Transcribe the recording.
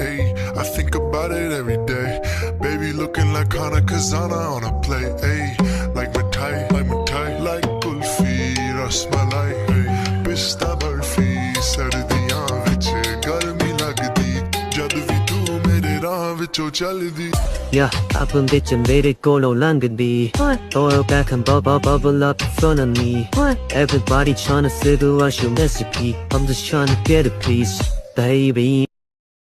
ayy. I think about it every day. Baby looking like Hana Kazana on a plate, ayy. Like mithai, like kulfi, rasmalai, ayy. Pista barfi, sardiyan vich garmi lagdi. Jad vi tu mere raah vichon chaldi. Yeah, apun bitch and made it go no longer be. Throw back and bubble up in front of me. Everybody tryna figure out your recipe. I'm just tryna get a piece, baby.